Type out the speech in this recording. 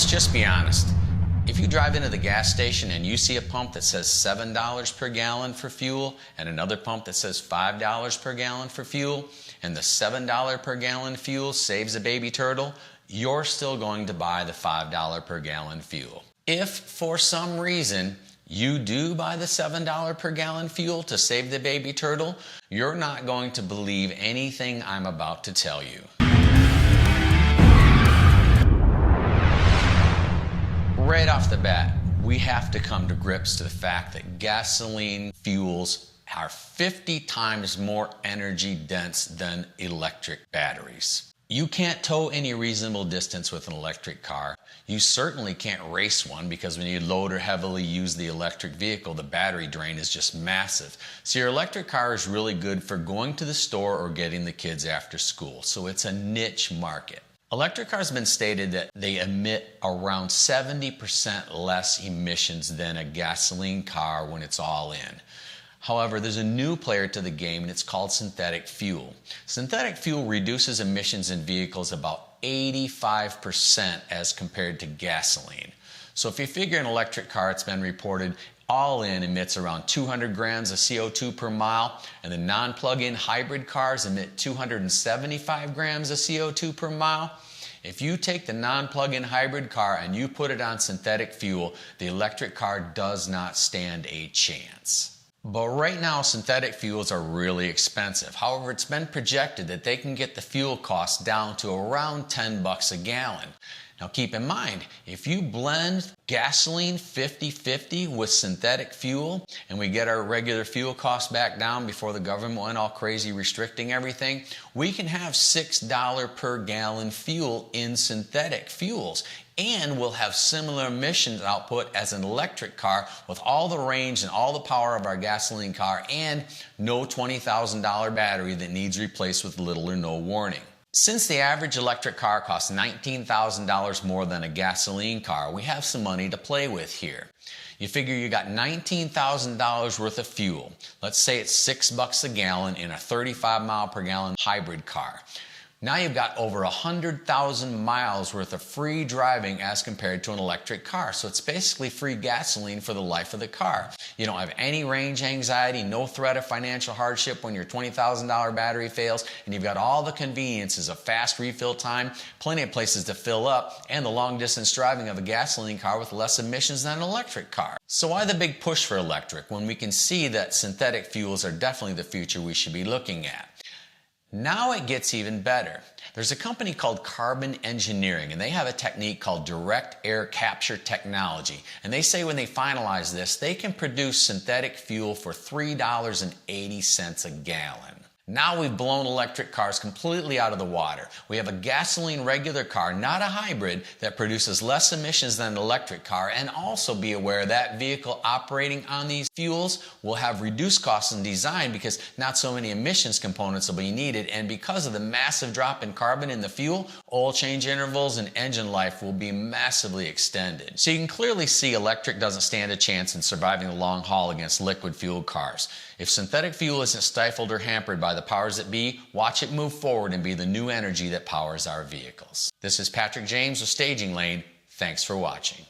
Let's just be honest. If you drive into the gas station and you see a pump that says $7 per gallon for fuel and another pump that says $5 per gallon for fuel, and the $7 per gallon fuel saves a baby turtle, you're still going to buy the $5 per gallon fuel. If for some reason you do buy the $7 per gallon fuel to save the baby turtle, you're not going to believe anything I'm about to tell you. Right off the bat, we have to come to grips to the fact that gasoline fuels are 50 times more energy dense than electric batteries. You can't tow any reasonable distance with an electric car. You certainly can't race one because when you load or heavily use the electric vehicle, the battery drain is just massive. So your electric car is really good for going to the store or getting the kids after school. So it's a niche market. Electric cars have been stated that they emit around 70% less emissions than a gasoline car when it's all in. However, there's a new player to the game, and it's called synthetic fuel. Synthetic fuel reduces emissions in vehicles about 85% as compared to gasoline. So if you figure an electric car, it's been reported all in emits around 200 grams of CO2 per mile, and the non-plug-in hybrid cars emit 275 grams of CO2 per mile. If you take the non-plug-in hybrid car and you put it on synthetic fuel, the electric car does not stand a chance. But right now, synthetic fuels are really expensive. However, it's been projected that they can get the fuel cost down to around $10 a gallon. Now keep in mind, if you blend gasoline 50-50 with synthetic fuel and we get our regular fuel costs back down before the government went all crazy restricting everything, we can have $6 per gallon fuel in synthetic fuels. And we'll have similar emissions output as an electric car with all the range and all the power of our gasoline car and no $20,000 battery that needs replaced with little or no warning. Since the average electric car costs $19,000 more than a gasoline car, we have some money to play with here. You figure you got $19,000 worth of fuel. Let's say it's $6 a gallon in a 35 mile per gallon hybrid car. Now you've got over 100,000 miles worth of free driving as compared to an electric car. So it's basically free gasoline for the life of the car. You don't have any range anxiety, no threat of financial hardship when your $20,000 battery fails, and you've got all the conveniences of fast refill time, plenty of places to fill up, and the long distance driving of a gasoline car with less emissions than an electric car. So why the big push for electric when we can see that synthetic fuels are definitely the future we should be looking at? Now it gets even better. There's a company called Carbon Engineering, and they have a technique called direct air capture technology. And they say when they finalize this, they can produce synthetic fuel for $3.80 a gallon. Now we've blown electric cars completely out of the water. We have a gasoline regular car, not a hybrid, that produces less emissions than an electric car, and also be aware that vehicle operating on these fuels will have reduced costs in design because not so many emissions components will be needed, and because of the massive drop in carbon in the fuel, oil change intervals and engine life will be massively extended. So you can clearly see electric doesn't stand a chance in surviving the long haul against liquid fueled cars. If synthetic fuel isn't stifled or hampered by the powers that be, watch it move forward and be the new energy that powers our vehicles. This is Patrick James with Staging Lane. Thanks for watching.